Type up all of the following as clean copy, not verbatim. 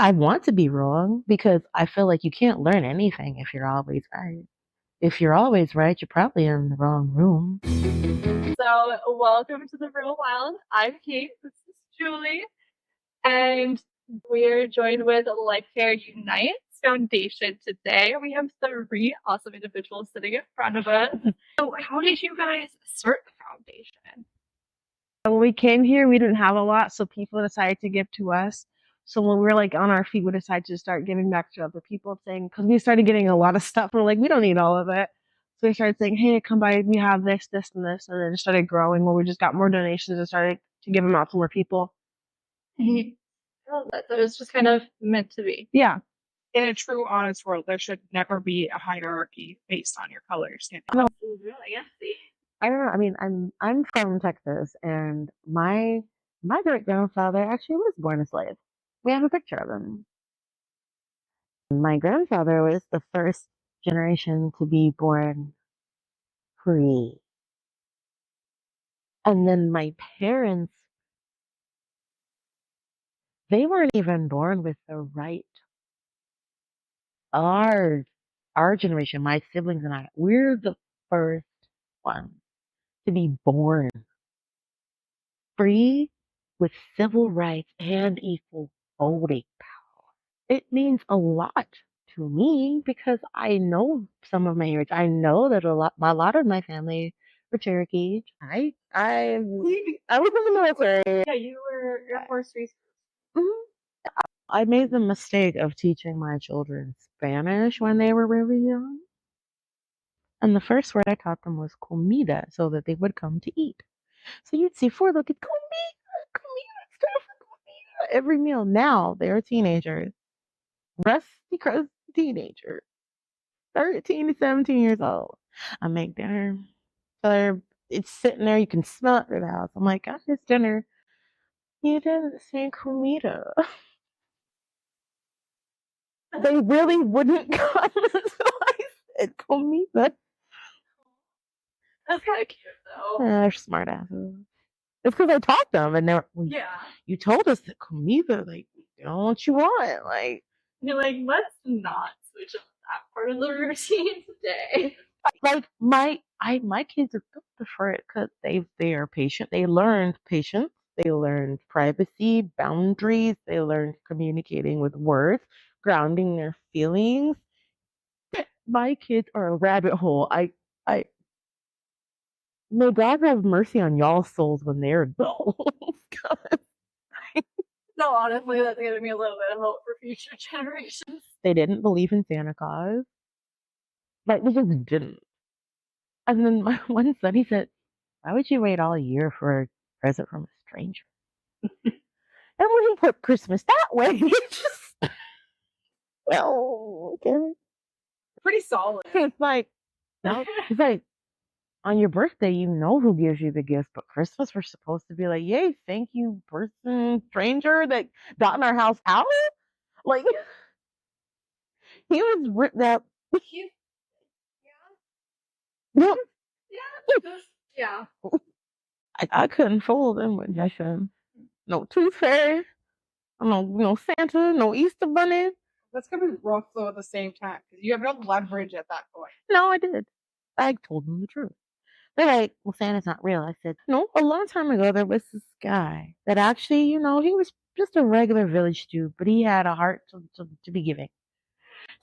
I want to be wrong because I feel like you can't learn anything if you're always right. If you're always right, you're probably in the wrong room. So, welcome to the Real Wild. I'm Kate. This is Julie. And we're joined with Life Care Unites Foundation today. We have 3 awesome individuals sitting in front of us. So, how did you guys start the foundation? When we came here, we didn't have a lot, so people decided to give to us. So when we were like on our feet, we decided to start giving back to other people, saying, because we started getting a lot of stuff. We're like, we don't need all of it. So we started saying, hey, come by, we have this, this, and this. And then it started growing where we just got more donations and started to give them out to more people. I love that. So it was just kind of meant to be. Yeah. In a true, honest world, there should never be a hierarchy based on your color skin. No. Really? Yeah, see. I don't know. I mean, I'm from Texas, and my great grandfather actually was born a slave. We have a picture of him. My grandfather was the first generation to be born free. And then my parents, they weren't even born with the right. Our generation, my siblings and I, we're the first ones to be born free with civil rights and equal voting power. It means a lot to me because I know some of my heritage. I know that a lot of my family were Cherokee. I was in the military. Yeah, you were Air Force Reserve. I made the mistake of teaching my children Spanish when they were really young. And the first word I taught them was comida, so that they would come to eat. So you'd see 4 little kids, comida, stuff for comida, every meal. Now they're teenagers, rusty, crusty teenagers, 13 to 17 years old. I make dinner. So it's sitting there, you can smell it through the house. I'm like, guys, it's dinner. You didn't say comida. They really wouldn't come until I said comida. That's kind of cute, though. They're smart asses. It's because I taught them, and they're Yeah. You told us that comida, like, you know what you want, like. You're like, let's not switch up that part of the routine today. Like my kids are built for it because they are patient. They learned patience. They learned privacy, boundaries. They learned communicating with words, grounding their feelings. My kids are a rabbit hole. May God have mercy on y'all's souls when they're adults. No, honestly, that's giving me a little bit of hope for future generations. They didn't believe in Santa Claus. Like, they just didn't. And then my one son, he said, why would you wait all year for a present from a stranger? And when he put Christmas that way, it's just, well, okay. Pretty solid. It's like, no, it's like, on your birthday, you know who gives you the gift, but Christmas, we're supposed to be like, yay, thank you, person, stranger that got in our house out. Like, he was ripped up. Yeah. Yeah. I couldn't fool them with nothing. No tooth fairy, no Santa, no Easter bunny. That's gonna be rough though at the same time because you have no leverage at that point. No, I did. I told them the truth. They're like, well, Santa's not real. I said, no, a long time ago, there was this guy that actually, he was just a regular village dude, but he had a heart to be giving.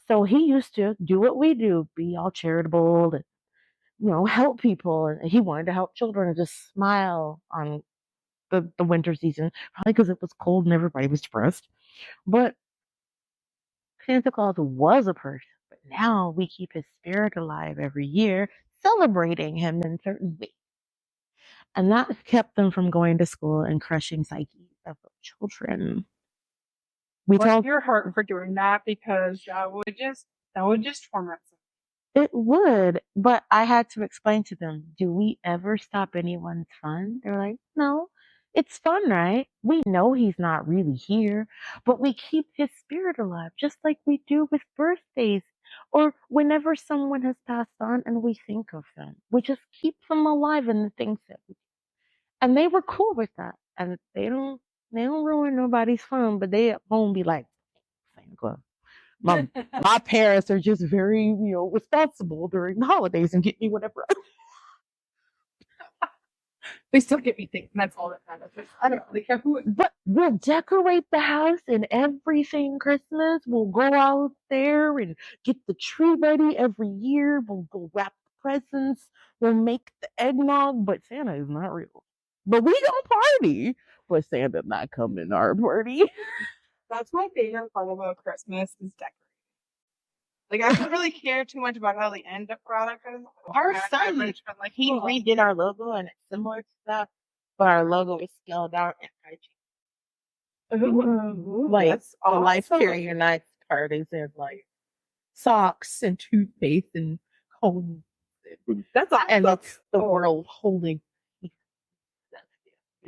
So he used to do what we do, be all charitable and, help people. And he wanted to help children and just smile on the winter season, probably because it was cold and everybody was depressed. But Santa Claus was a person, but now we keep his spirit alive every year, celebrating him in certain ways. And that kept them from going to school and crushing psyches of children. Bless your heart for doing that because that would just torment them. It would, but I had to explain to them, do we ever stop anyone's fun? They're like, no, it's fun, right? We know he's not really here, but we keep his spirit alive, just like we do with birthdays or whenever someone has passed on and we think of them. We just keep them alive in the things that we do. And they were cool with that. And they don't ruin nobody's fun, but they at home be like, Santa Claus. My parents are just very, responsible during the holidays and get me whatever. They still get me things, and that's all that matters. I don't really care who. But we'll decorate the house and everything Christmas. We'll go out there and get the tree ready every year. We'll go wrap the presents. We'll make the eggnog, but Santa is not real. But we don't party, but Santa not coming to our party. That's my favorite part about Christmas is decorating. Like, I don't really care too much about how the end product is. Our son, he redid our logo and it's similar to that, but our logo is scaled out and hygiene. Ooh, Like that's the Life awesome. Care Unites parties, there's like socks and toothpaste and combs. That's awesome. And it's the world holding.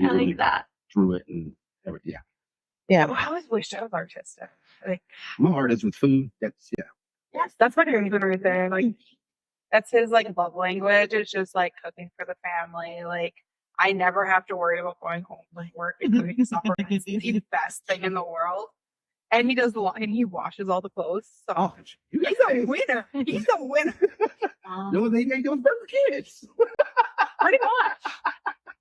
I like that. Drew it and everything. Yeah. Yeah. I always wished I was artistic. Like, My heart is with food. yes, that's my husband right there. Like, that's his like love language. It's just like cooking for the family. Like, I never have to worry about going home like work and cooking supper. It's the best thing in the world. And he does the and he washes all the clothes. So Oh, you he's a winner. He's a winner. No, they make those for kids. Pretty much.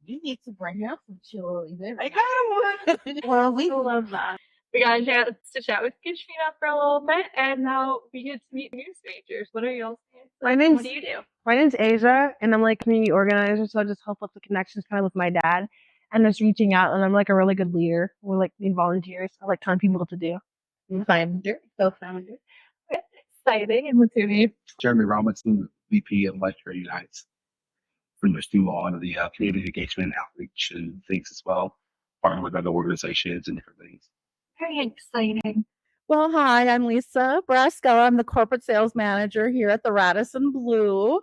You need to bring out some chili. I got one. Well, we Love that. We got a chance to chat with Katrina for a little bit, and now we get to meet new strangers. What are y'all saying? What do you do? My name's Asia, and I'm like community organizer, so I just help with the connections kind of with my dad and just reaching out. And I'm like a really good leader. We're like need volunteers. I like telling people what to do. co-founder. Exciting. And what's your name? Jeremy Robinson, VP of Life Care Unites. Pretty much do all of the community engagement, outreach, and things as well. Partner with other organizations and different things. Very exciting. Well, hi, I'm Lisa Brasco. I'm the corporate sales manager here at the Radisson Blue.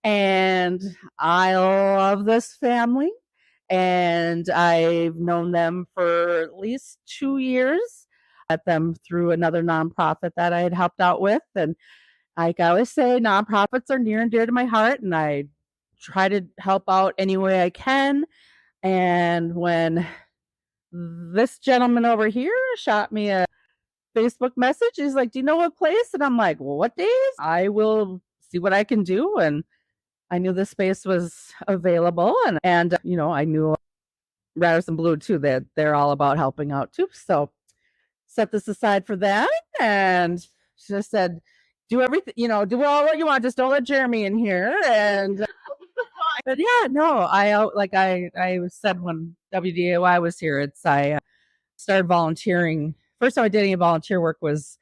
And I love this family. And I've known them for at least 2 years. Met them through another nonprofit that I had helped out with. And like I always say, nonprofits are near and dear to my heart. And I try to help out any way I can. And when this gentleman over here shot me a Facebook message, he's like, do you know what place? And I'm like, well, what days? I will see what I can do. And I knew this space was available. And I knew Radisson Blue too, that they're all about helping out too. So set this aside for them. And she just said, do everything, do all what you want. Just don't let Jeremy in here. And but yeah, no, I said when WDAY was here, I started volunteering. First time I did any volunteer work was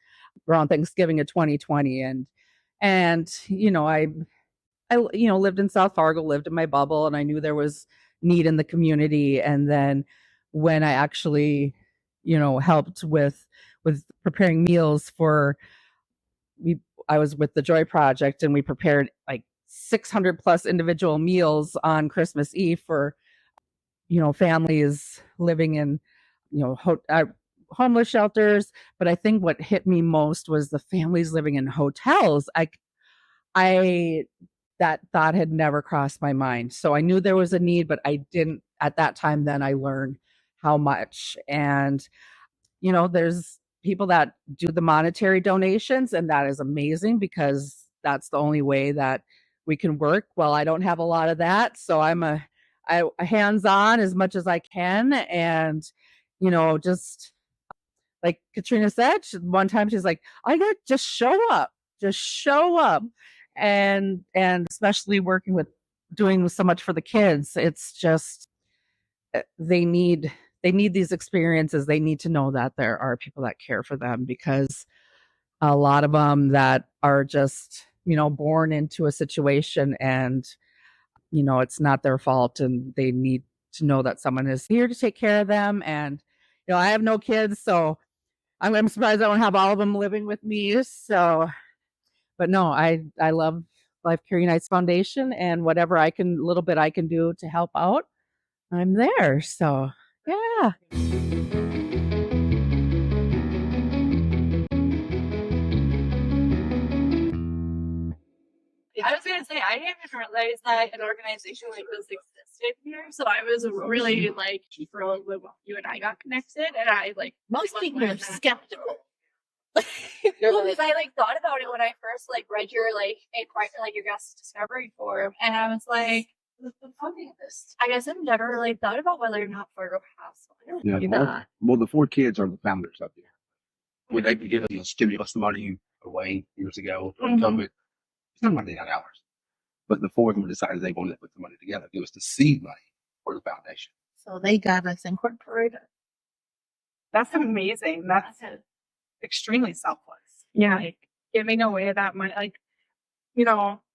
around Thanksgiving of 2020, and I lived in South Fargo, lived in my bubble, and I knew there was need in the community. And then when I actually, helped with preparing meals I was with the Joy Project, and we prepared like 600 plus individual meals on Christmas Eve for, families living in, homeless shelters. But I think what hit me most was the families living in hotels. That thought had never crossed my mind. So I knew there was a need, but I didn't at that time. Then I learned how much. And, there's people that do the monetary donations, and that is amazing because that's the only way that we can work. Well, I don't have a lot of that. So I'm a hands-on as much as I can. And, just like Katrina said, one time she's like, I got just show up. And especially working with doing so much for the kids, it's just, they need these experiences. They need to know that there are people that care for them, because a lot of them that are just, born into a situation and, it's not their fault, and they need to know that someone is here to take care of them. And, I have no kids, so I'm surprised I don't have all of them living with me. So, but no, I love Life Care Unites Foundation, and whatever little bit I can do to help out, I'm there. So, yeah. I was gonna say I didn't even realize that an organization like this existed here. So I was really thrilled when you and I got connected, and I Most people are skeptical. Well, because I thought about it when I first read your your guest discovery form, and I was like, I guess I've never thought about whether or not Fargo has one. Yeah. Yeah. Well, the 4 kids are the founders up there. When they gave us stimulus money away years ago from COVID, it's not money, not ours. But the 4 of them decided they wanted to put the money together. It was the seed money for the foundation. So they got us incorporated. That's amazing. That's extremely selfless. Yeah. Like giving away that money.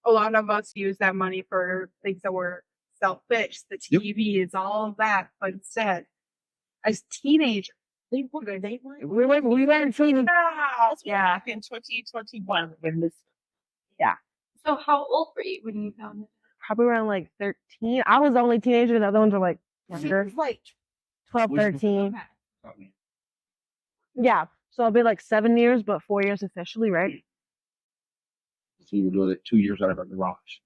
A lot of us use that money for things that were selfish, the Yep. TVs, all of that. But instead, as teenagers, We weren't feeling yeah, in 2021 when this. So how old were you when you found it? Probably around 13. I was the only teenager. The other ones were younger, 12, Which- 13. Yeah. So it'll be 7 years, but 4 years officially, right? So we were doing it 2 years out of our garage.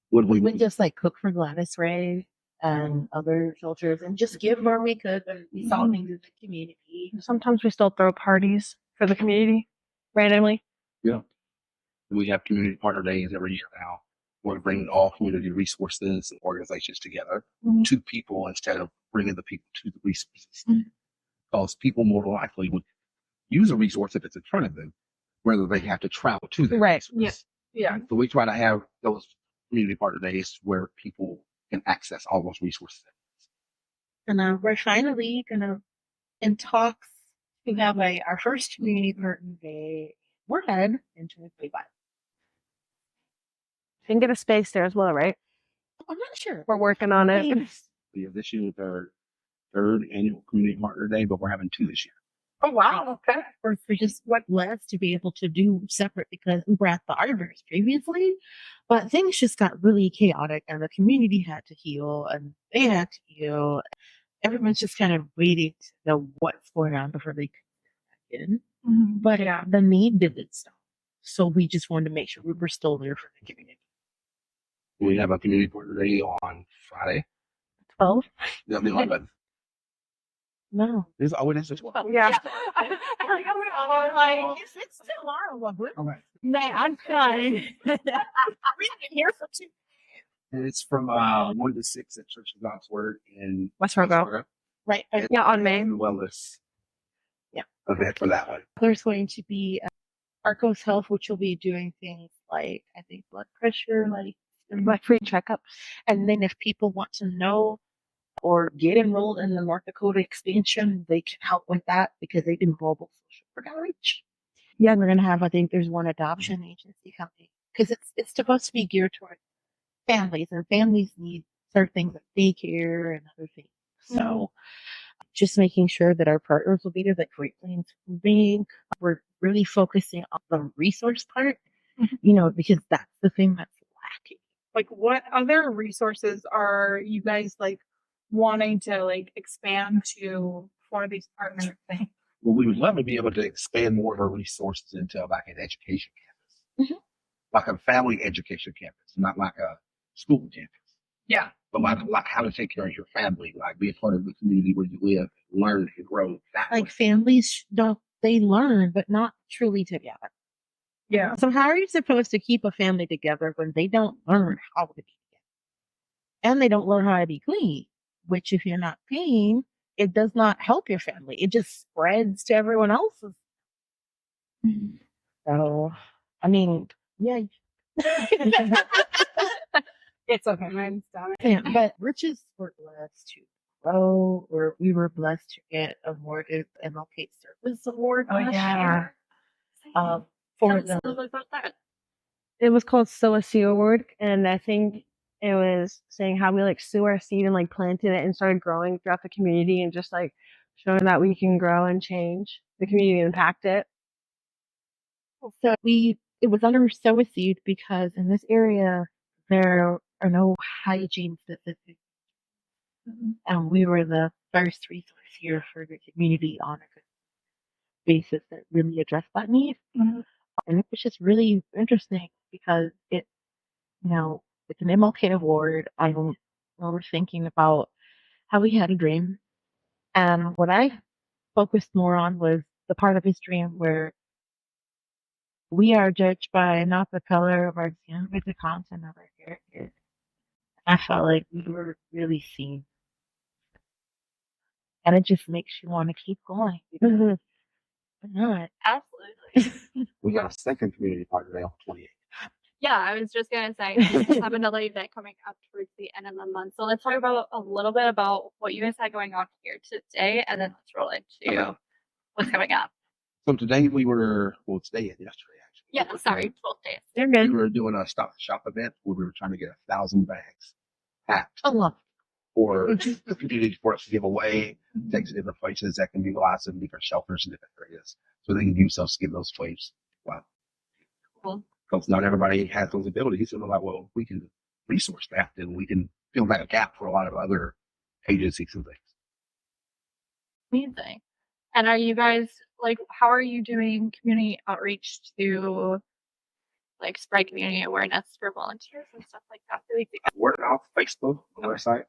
What did we We just cook for Gladys Ray and other soldiers and just give where we could and we saw things in the community. Sometimes we still throw parties for the community randomly. Yeah. We have community partner days every year now. We're bringing all community resources and organizations together to people instead of bringing the people to the resources. Because people more than likely would use a resource if it's in front of them, whether they have to travel to the Right. resource. Yeah. So we try to have those community partner days where people can access all those resources. And we're finally gonna in talks to have our first community partner day. We're heading in 2025. You can get a space there as well, right? I'm not sure. We're working on it. Yeah, this year is our 3rd annual community partner day, but we're having 2 this year. Oh wow. Okay. We're just blessed to be able to do separate because we were at the Arbors previously, but things just got really chaotic and the community had to heal and they had to heal. Everyone's just kind of waiting to know what's going on before they come back in. But Yeah. the need didn't stop. So we just wanted to make sure we were still there for the community. We have a community partner day on Friday. 12? That'll be 11. No. It's always 12. Yeah. It's still our Okay. No, I'm sorry. We've been here for 2. And it's from 1 to 6 at Church of God's Word in West Fargo. Right. Yeah, on May. And wellness. Yeah. Event for that one. There's going to be Arcos Health, which will be doing things like, I think, blood pressure, Free checkups. and then if people want to know or get enrolled in the North Dakota expansion, they can help with that because they do mobile social work outreach. Yeah, and we're gonna have, I think there's one adoption agency coming because it's supposed to be geared toward families, and families need certain things like daycare and other things. So just making sure that our partners will be there, like Great Plains Moving. We're really focusing on the resource part, because that's the thing that's lacking. What other resources are you guys wanting to expand to for these partner things? Well, we would love to be able to expand more of our resources into an education campus. Like a family education campus, not like a school campus. Yeah. But like how to take care of your family, be a part of the community where you live, learn and grow. That way. Families they learn, but not truly together. Yeah. So how are you supposed to keep a family together when they don't learn how to be together? And they don't learn how to be clean, which if you're not clean, it does not help your family. It just spreads to everyone else's. So, yeah. It's okay. I understand. Yeah, but we're blessed to grow, or we were blessed to get awarded MLK Service Award. Oh, yeah. For Tell us a the little bit about that. It was called Sow a Seed Award, and I think it was saying how we sow our seed and planted it and started growing throughout the community and just showing that we can grow and change the community and impact it. So it was under Sow a Seed because in this area there are no hygiene specific. And we were the first resource here for the community on a basis that really addressed that need. And it was just really interesting because it's an MLK award. I remember thinking about how he had a dream. And what I focused more on was the part of his dream where We are judged by not the color of our skin, but the content of our character. I felt like we were really seen, and it just makes you want to keep going. Mhm. But not. Absolutely. We got a second community partner day on 28th. Yeah, I was just gonna say we have another event coming up towards the end of the month. So let's talk about a little bit about what you guys had going on here today, and then let's roll into what's coming up. So today we were, well, today and yesterday actually. Yeah, sorry, both days. They're We good. were doing a stop and shop event where we were trying to get 1,000 bags packed A lot. for the community for us to give away, take to different places that can utilize in different shelters in different areas. So they can use those to give those slaves. Wow. Cool. Because not everybody has those abilities. So they're like, well, we can resource that and we can fill that gap for a lot of other agencies and things. Amazing. And are you guys like, how are you doing community outreach to like spread community awareness for volunteers and stuff like that? Word of mouth, Facebook, website.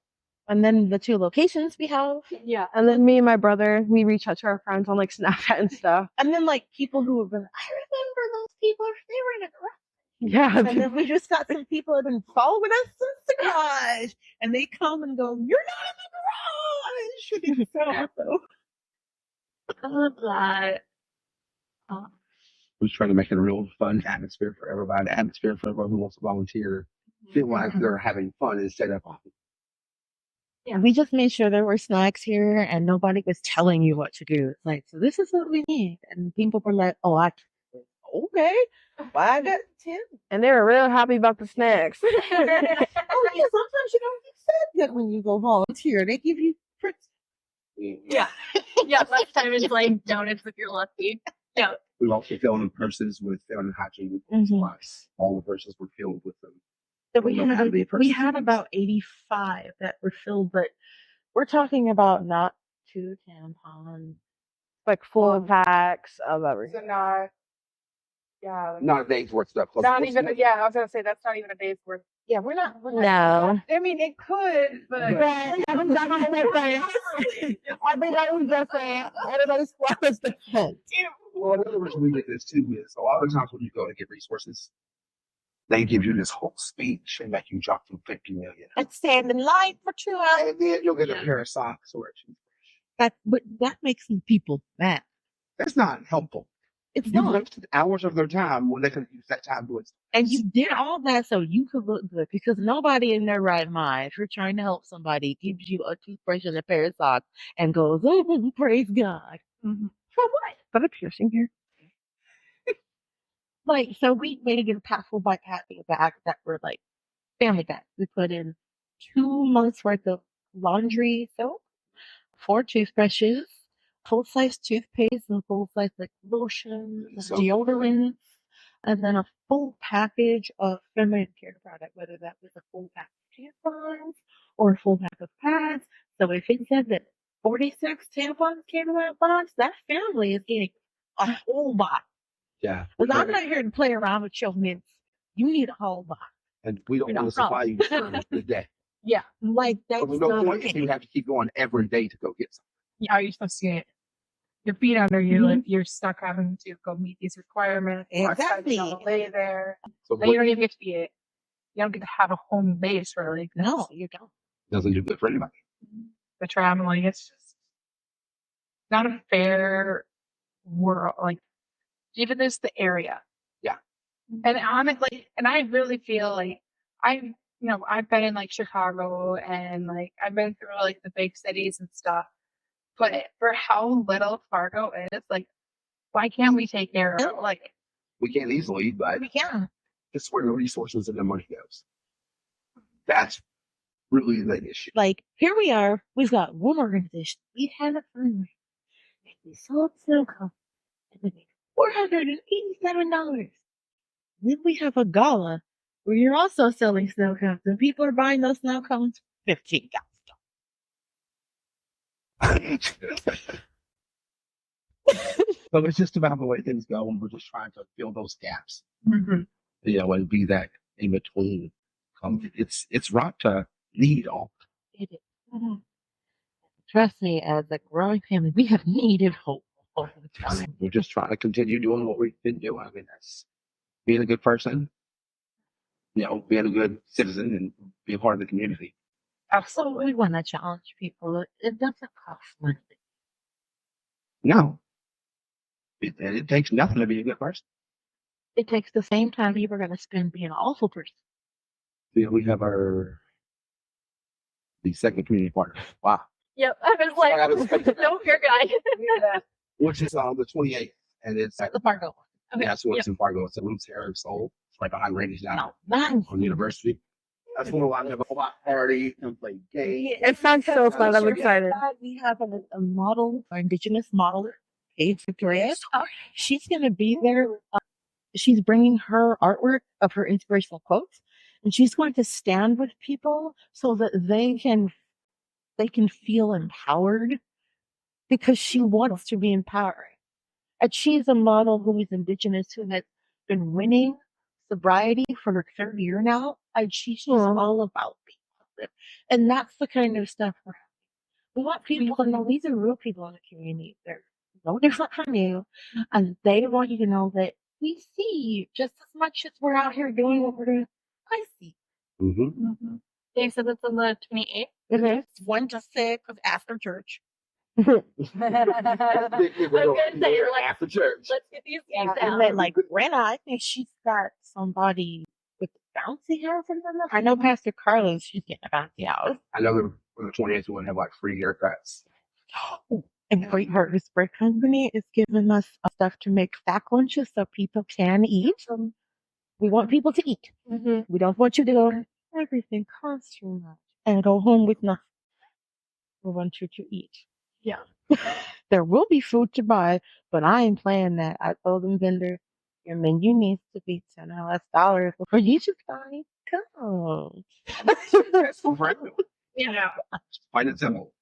And then the 2 locations we have. Yeah. And then me and my brother, we reach out to our friends on like Snapchat and stuff. And then like people who have been, I remember those people, they were in a garage. Yeah. And then we just got some people that have been following us since the garage. And they come and go, you're not in the garage. It's so awesome. I love that. We're trying to make it a real fun atmosphere for everybody, an atmosphere for everyone who wants to volunteer. Feel like they're having fun instead of Yeah, we just made sure there were snacks here and nobody was telling you what to do. It's like, so this is what we need. And people were like, oh, okay. Well, I got 10. And they were real happy about the snacks. Oh, yeah, sometimes you don't get fed good when you go volunteer. They give you fruits. Yeah. Yeah, lunchtime is like donuts if you're lucky. Yeah. we also filled in purses with feminine hygiene supplies. All the purses were filled with them. So we had about 85 that were filled, but we're talking about not 2 tampons. Like full packs of everything. So not, yeah, like, Not a day's worth of stuff. not even. Yeah, I was gonna say that's not even a day's worth. Yeah, we're not. No. I mean, it could, but I haven't done all that right. I think I was just saying, everybody's flowers the fence. Well, another reason we did this too is a lot of times when you go to get resources, they give you this whole speech and make you drop through 50 million. And stand in line for 2 hours. And then you'll get a pair of socks or a toothbrush. But that makes some people mad. That's not helpful. It's You not. wasted hours of their time when they could use that time doing stuff. And you did all that so you could look good because nobody in their right mind, if you're trying to help somebody, gives you a toothbrush and a pair of socks and goes, oh, praise God. For what? Is that a piercing here? Like, so we made a packable by packing bags that were like family bags. We put in 2 months worth of laundry soap, 4 toothbrushes, full-size toothpaste, and full-size like lotions, Soap. deodorants, and then a full package of feminine care product, whether that was a full pack of tampons or a full pack of pads. So if it said that 46 tampons came in that box, that family is getting a whole box. Yeah. Because I'm not here to play around with your mints. You need a whole box. And we don't You're want not to supply you for the day. Yeah. Like, that's But there's no not point if you have to keep going every day to go get something. yeah, are you supposed to get your feet under you if you're stuck having to go meet these requirements? Exactly. You don't lay there. So Then you don't even get to be it. You don't get to have a home base really. No, you don't. doesn't do good for anybody. The traveling, it's just not a fair world. Like even this the area. Yeah. And honestly, and I really feel like I've been in like Chicago and like I've been through like the big cities and stuff. But for how little Fargo is, like, why can't we take care of it? Like, We can't easily, but We can. it's where the resources and the money goes. That's really the issue. Like, here we are. We've got one organization. We had a fundraiser. We sold snow cones. And we made $487. Then we have a gala where you're also selling snow cones. And people are buying those snow cones for $15. So it's just about the way things go, and we're just trying to fill those gaps. mm-hmm. And be that in between. It's right to need all. It is. Trust me, as a growing family, we have needed hope. all the time. We're just trying to continue doing what we've been doing. I mean, that's being a good person, being a good citizen and being part of the community. So we want to challenge people. It doesn't cost money. No, it takes nothing to be a good person. It takes the same time you were going to spend being an awful person. We have the second community partner. Wow. Yep. I was like, no, you're good. Which is on the 28th, and it's at The Fargo. Okay. yeah, so it's in Fargo. It's a Roots Hair Soul. It's right behind Randy's down No, not on University. That's where I have a block party and play games. It sounds so fun. I'm excited. We have a model, an Indigenous model, Paige Victoria. She's going to be there. She's bringing her artwork of her inspirational quotes, and she's going to stand with people so that they can feel empowered because she wants to be empowering. And she's a model who is Indigenous, who has been winning sobriety for her third year now, and she's just all about being positive. And that's the kind of stuff we want people to know these are real people in the community. They're no different from you, and they want you to know that we see you just as much as we're out here doing what we're doing. I see. Mm-hmm. They said it's on the 28th. It is 1 to 6 after church. I was gonna say, you're like, after church. let's get these things And out. then, like, Brenna, I think she's got somebody with bouncy house or something. I know Pastor Carlos, she's getting a bouncy house. I know that for the 28th, we're going to have like free haircuts. And Great Harvest Bread Company is giving us stuff to make stack lunches so people can eat. We want people to eat. We don't want you to go, everything costs too much, and go home with nothing. We want you to eat. Yeah. There will be food to buy, but I ain't playing that. I told them vendor, your menu needs to be $10 less for you to buy. Go. That's so random. Yeah. It's quite simple.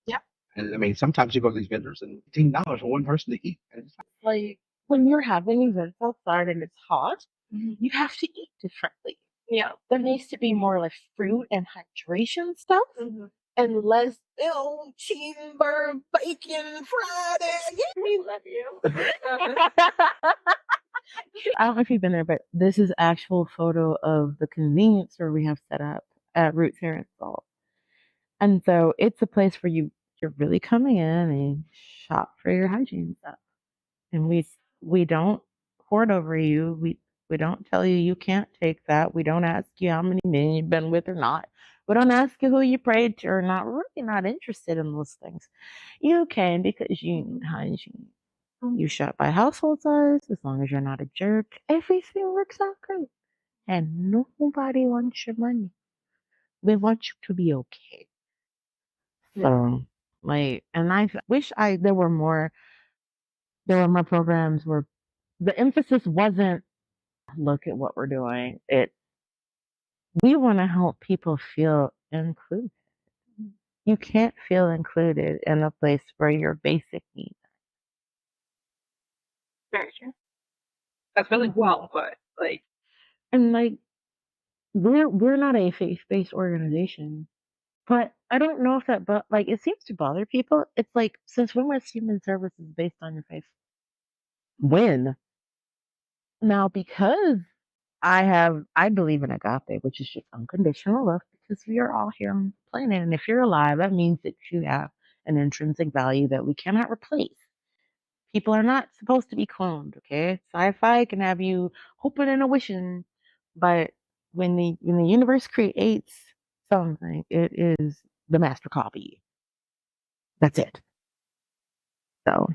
Yep. And I mean, sometimes you go to these vendors and $15 for one person to eat. And it's Like when you're having events outside and it's hot, you have to eat differently. Yeah. There needs to be more like fruit and hydration stuff. And less cheeseburger, bacon, Friday. We love you. I don't know if you've been there, but this is actual photo of the convenience store we have set up at Roots Hair and Salt. And so it's a place where you're really coming in and shop for your hygiene stuff. And we don't hoard over you. We don't tell you you can't take that. We don't ask you how many men you've been with or not. We don't ask you who you prayed to or not. We're really not interested in those things. You can because you need hygiene. You shop by household size as long as you're not a jerk. Everything works out great. And nobody wants your money. We want you to be okay. So, and I wish there were more programs where the emphasis wasn't look at what we're doing. We want to help people feel included. You can't feel included in a place where your basic needs. Very true. That's really well put. Like, And we're not a faith-based organization, but I don't know if that, but like it seems to bother people. It's like, since when was human services based on your faith? When? Now, because I believe in agape, which is just unconditional love, because we are all here on the planet, and if you're alive, that means that you have an intrinsic value that we cannot replace. People are not supposed to be cloned, okay? Sci-fi can have you hoping and a wishing, but when the universe creates something, it is the master copy. That's it. So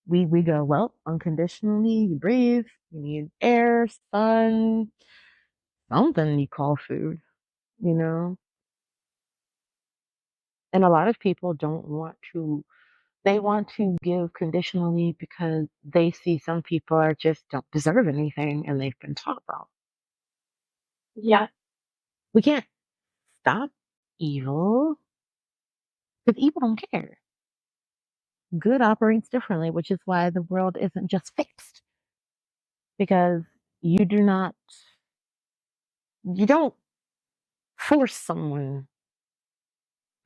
we go, well, unconditionally, you breathe, you need air, sun, something you call food, you know? And a lot of people they want to give conditionally because they see some people just don't deserve anything and they've been taught wrong. Yeah. We can't stop evil because evil don't care. Good operates differently, which is why the world isn't just fixed. Because you don't force someone.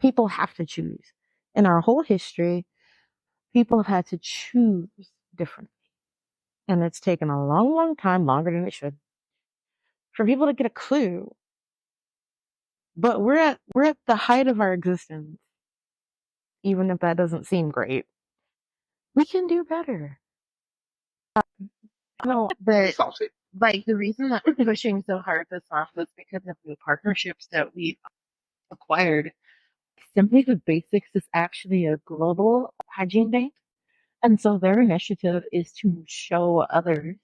People have to choose. In our whole history, people have had to choose differently. And it's taken a long, long time, longer than it should, for people to get a clue. But we're at the height of our existence, even if that doesn't seem great. We can do better. No, but Salty. like the reason that we're pushing so hard this off is because of the partnerships that we've acquired. Simply the Basics is actually a global hygiene bank. And so their initiative is to show others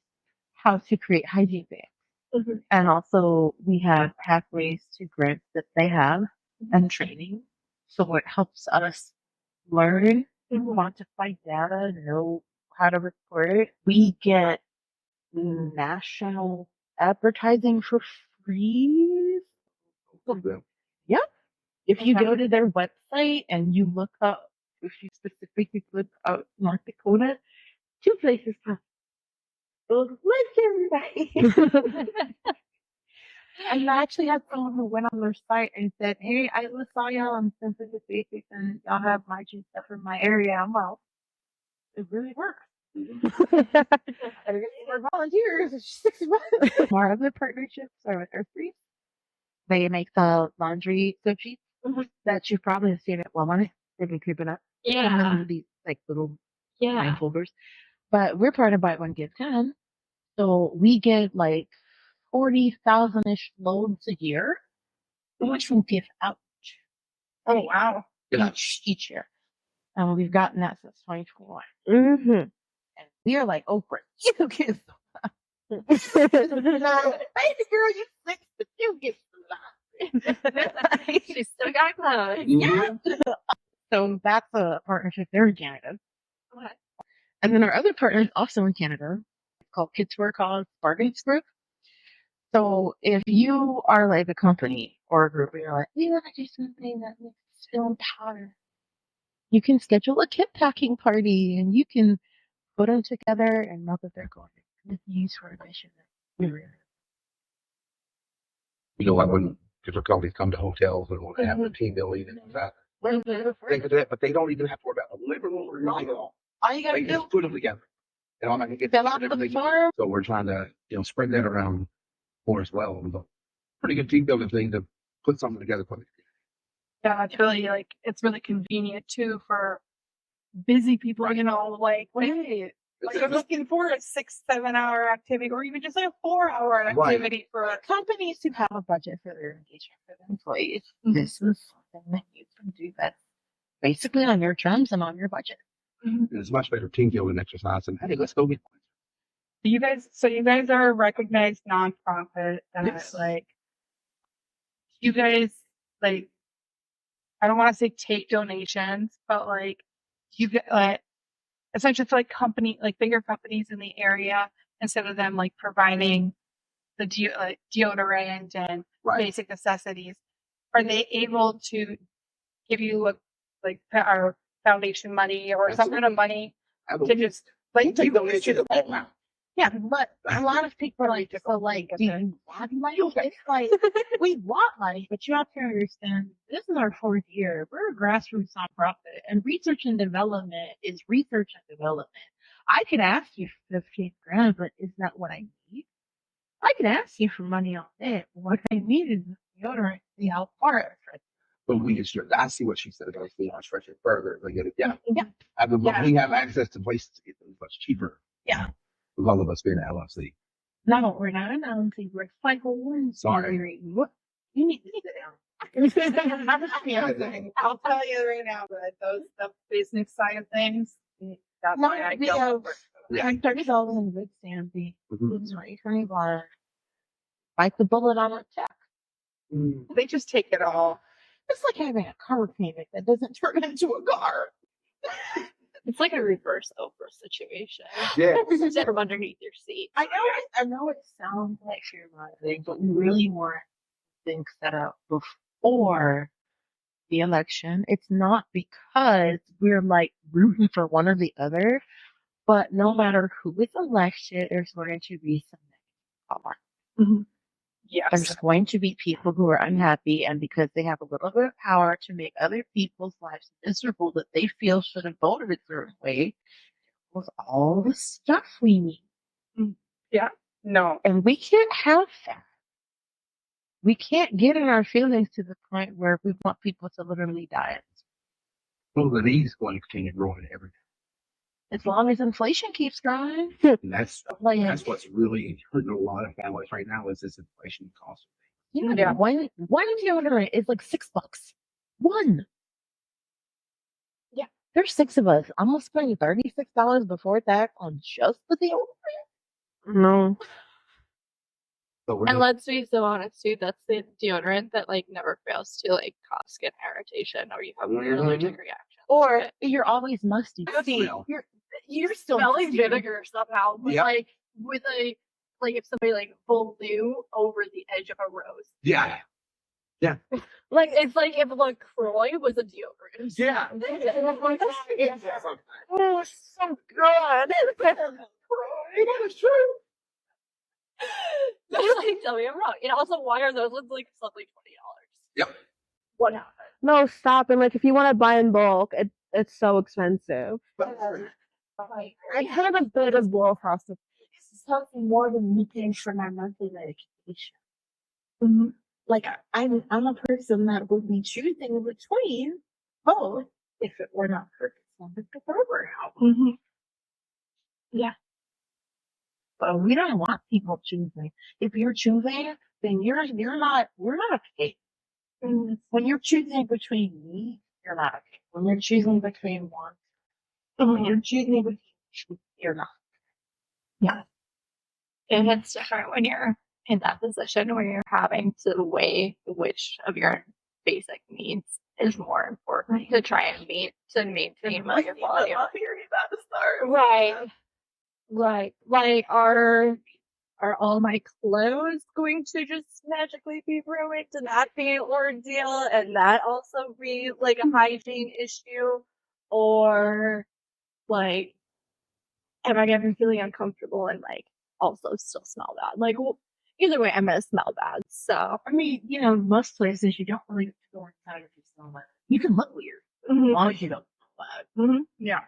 how to create hygiene banks. Mm-hmm. And also we have pathways to grants that they have and training. So it helps us learn, quantify data, know how to report it. We get national advertising for free. Yeah. If you go to their website and you look up, if you specifically look up North Dakota, 2 places pop. Everybody. And I actually had someone who went on their site and said, "Hey, I saw y'all on Sensitive Basics and y'all have hygiene stuff in my area." I'm well, it really works. We're volunteers. It's 6 months. More other partnerships are with Earthfree. They make the laundry soap sheets that you've probably seen at Walmart. They've been creeping up. Yeah. These like little Yeah. nine folders. But we're part of Buy One Give 10. So we get like 40,000-ish loads a year, which we give out Oh wow. each year. And we've gotten that since 2021. And we are like Oprah. You get some. Baby girl, you 6, but you get some. She's still got clothes. Yeah. So that's a partnership there in Canada. Okay. And then our other partner is also in Canada. It's called Kids for a Cause Bargaining Group. So if you are like a company or a group and you're like, we want to do something that makes us feel empowered, you can schedule a kit packing party and you can put them together and know that they're going to use for a mission. You know, like when difficulties come to hotels and want to have a team building and that. Think of that, but they don't even have to worry about a living room or nothing at all. All you gotta They do just put them together. And I'm not gonna get fill out the form. So we're trying to, spread that around more as well. It was a pretty good team building thing to put something together for the Yeah, it's really it's really convenient too for busy people, like I'm looking for a 6-7 hour activity or even just like a 4-hour activity for Companies who have a budget for their engagement for their employees. This is something that you can do that's basically on your terms and on your budget. It's much better team building exercise than, hey, let's go get one. you guys are a recognized nonprofit that Yes. you guys I don't want to say take donations, but you get essentially for bigger companies in the area, instead of them providing the deodorant and basic necessities, are they able to give you our foundation money or some kind of money to just We'll take donations. Yeah, but a lot of people are like, so do you want money? It's like, we want money, but you have to understand, this is our 4th year. We're a grassroots nonprofit, and research and development is research and development. I could ask you for 15 grand, but is that what I need? I could ask you for money all day, but what I need is deodorant to see how far it stretches. But we can stretch. I see what she said about stretch it further. Yeah. We have access to places to get them much cheaper. Yeah. With all of us being an LLC. No, we're not an LLC. We're Cycle 1. Sorry. What? You need to sit down. I'll tell you right now that the business side of things, that's why I We don't. have $30 in good standing. It's 2021. Bite the bullet on a check. They just take it all. It's like having a car payment that doesn't turn into a car. It's like a reverse Oprah situation. Yeah. It's from underneath your seat. I know it sounds like fear mongering, but we really want things set up before the election. It's not because we're rooting for one or the other, but no matter who is elected, there's going to be some negative. Yes. There's going to be people who are unhappy, and because they have a little bit of power to make other people's lives miserable that they feel should have voted a certain way, with all the stuff we need. Yeah. No. And we can't have that. We can't get in our feelings to the point where we want people to literally die. Well, the need's going to continue growing every day. As long as inflation keeps growing. And that's Like, what's really hurting a lot of families right now is this inflation cost. yeah, one deodorant is like $6. One. Yeah. There's 6 of us. I'm gonna spend $36 before tax on just the deodorant. No. So we're And just, let's be so honest too, that's the deodorant that like never fails to like cause skin irritation or you have weird allergic reactions. Or you're always musty. smell. You're still Smelling musty. vinegar somehow, but Yep. like with a like if somebody like blew over the edge of a rose. yeah. Like it's like if LaCroix was a deodorant. Yeah. Oh, it's so good. It's true. Like, tell me I'm wrong. And also, why are those ones like suddenly $20? Yep. What happened? No, stop. And like, if you want to buy in bulk, it's so expensive. I had a bit of blow across the. This is something more than me paying for my monthly medication. Mm-hmm. Like I'm a person that would be choosing between both if it were not for the barber help. Mm-hmm. But we don't want people choosing. If you're choosing, then we're not okay. Mm-hmm. When you're choosing between me, you're not okay. When you're choosing between one, when you're choosing between two, you're not. And it's different when you're in that position where you're having to weigh which of your basic needs is more important to try and maintain like your quality of life. Right. Right. Like are all my clothes going to just magically be ruined and that be an ordeal and that also be like a hygiene issue? Or like am I gonna be feeling uncomfortable and like also still smell bad? Like well, either way I'm gonna smell bad. So I mean, most places you don't really have to go inside if you smell like you can look weird as long as you don't smell bad. Yeah.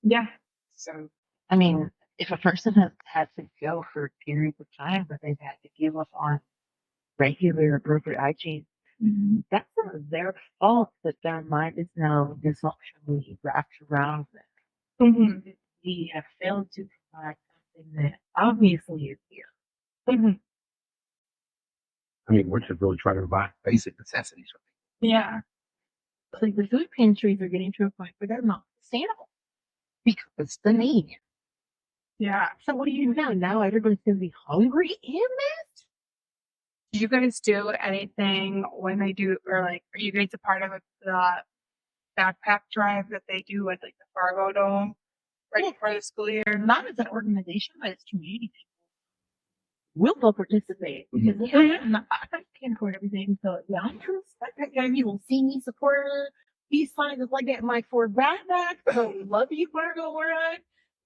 yeah. So I mean, if a person has had to go for periods of time that they've had to give up on regular appropriate hygiene, that's not their fault that their mind is now dysfunctionally wrapped around it. Mm-hmm. We have failed to provide something that obviously is here. Mm-hmm. I mean, we're just really trying to provide basic necessities. Yeah. Like the food pantries are getting to a point where they're not sustainable because it's the need. Yeah. So what do you do now? Now everybody's going to be hungry and mad? Do you guys do anything when they do, or like, are you guys a part of the backpack drive that they do at like the Fargo Dome right before the school year? Not as an organization, but as community people. We'll go participate because I can't afford everything. So yeah, I'm sure that guy you will see me support her. These signs is like at my Ford backpack. So love you, Fargo. Where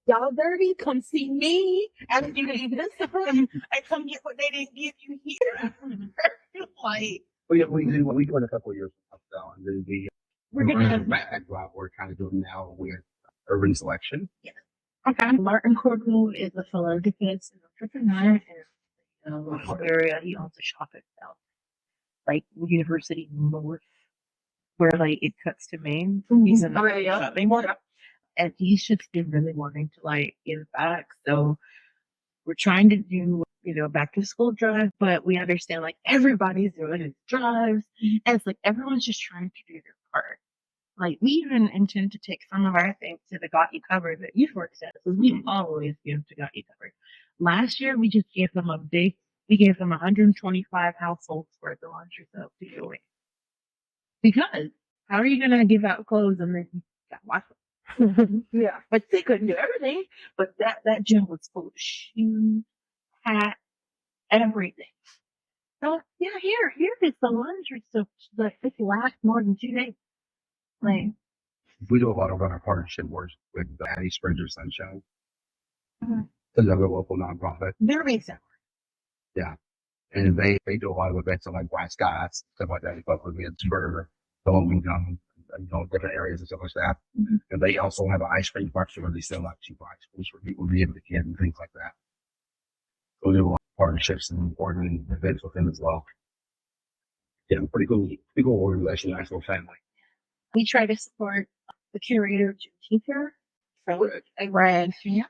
y'all dirty, come see me and you can this and come get what they didn't give you here. Like We do in a couple of years. And then we're gonna have backpack drive we're kind of doing now with urban selection. Okay. Martin Corporal is a philanthropist and entrepreneur in the local area. He owns a shop itself, like University North, where like it cuts to Maine. He's in the shopping mall, and he's just been really wanting to like give back. So we're trying to do back to school drive, but we understand like everybody's doing his drives, and it's like everyone's just trying to do their part. Like, we even intend to take some of our things to the Got You Covered that youth works at, because we always give to Got You Covered. Last year, we just gave them we gave them 125 households worth of laundry soap to give away. Because, how are you going to give out clothes and then you got to wash them? Yeah. But they couldn't do everything, but that gym was full of shoes, hats, everything. So, yeah, here is the laundry soap that this lasts more than 2 days. Like, We do a lot of our partnership work with the Hattie Springer Sunshine. Mhm. Another local nonprofit. they're based out. Yeah. And they do a lot of events on like White Skies, stuff like that. They put events for the local, different areas and stuff like that. And they also have an ice cream park where they sell like cheap ice creams for people to be able to get and things like that. So we have a lot of partnerships and ordering events with them as well. Yeah, pretty cool organization, nice little family. We try to support the curator of Juneteenth here from Right. Yeah.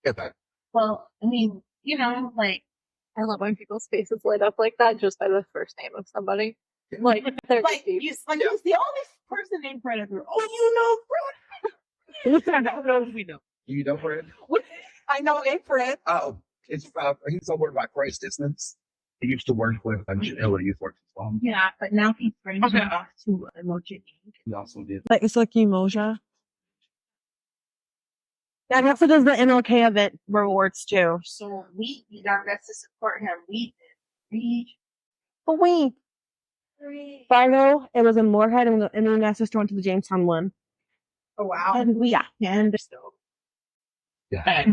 Get that. Well, I mean, like I love when people's faces light up like that just by the first name of somebody. Like they're Like deep. you, like it's the only person named Predator. Oh, you know Fred. I don't know if we know. You know Fred? I know a Fred. Oh, he's somewhere by Christ distance. He used to work with Janelle Youth Works as well. Yeah, but now he's branching Okay. off to Emoji Inc. He also did. Like it's like Emoja. Yeah, and he also does the MLK event rewards too. So we did our best to support him. We did. But wait, Fargo, it was in Moorhead, and then my sister went to the Jamestown one. Oh wow. And Yeah. And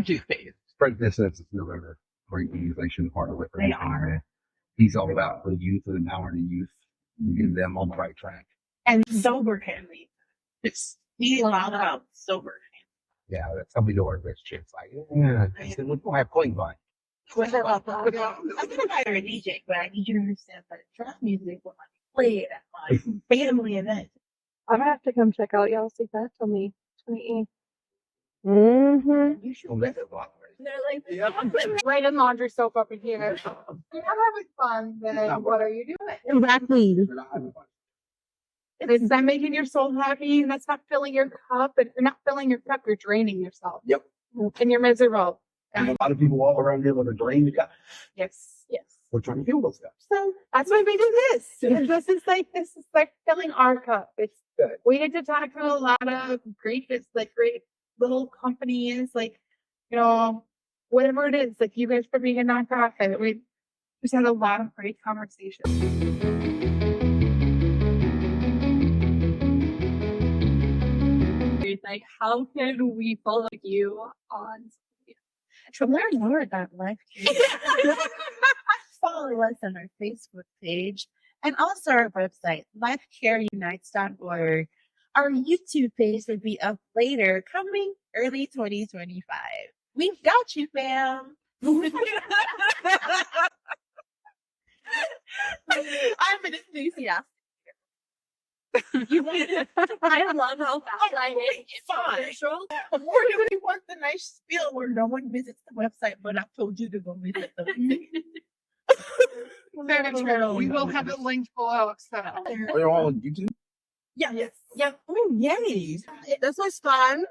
toothpaste. Fred Distance is another great organization part of it. They are. He's all about the youth and empowering the youth and getting them on the right track. And sober family. It's He allowed out sober. yeah, that's how we do our best chicks. Like, yeah, I said, we don't have clean vine. I'm gonna buy her a DJ, but I need you to understand that trap music will not be played at my family event. I'm gonna have to come check out y'all's event on the 28th. Mm-hmm. You should Oh, that's a lot. They're like, right in laundry soap up in here. You're not having fun, then what are you doing? Exactly. We're not having fun. Is that making your soul happy? And that's not filling your cup. And if you're not filling your cup, you're draining yourself. Yep. And you're miserable. And a lot of people all around here with a drain. Yes. yes. We're trying to fill those cups. So that's why we do this. This is like filling our cup. It's Good. We get to talk to a lot of great little companies, like, whatever it is, like you guys for being a nonprofit. We just had a lot of great conversations. Like, how can we follow you on? To learn more about Life Care, follow us on our Facebook page and also our website, lifecareunites.org. Our YouTube page will be up later, coming early 2025. We've got you, fam. I'm an enthusiast. I love how fast I hit Fine. We're doing want the nice spiel where no one visits the website, but I've told you to go visit the Very true. We will have it linked below. So. They're all on YouTube. Yeah. Yes. Yeah. Oh, yay. This was fun.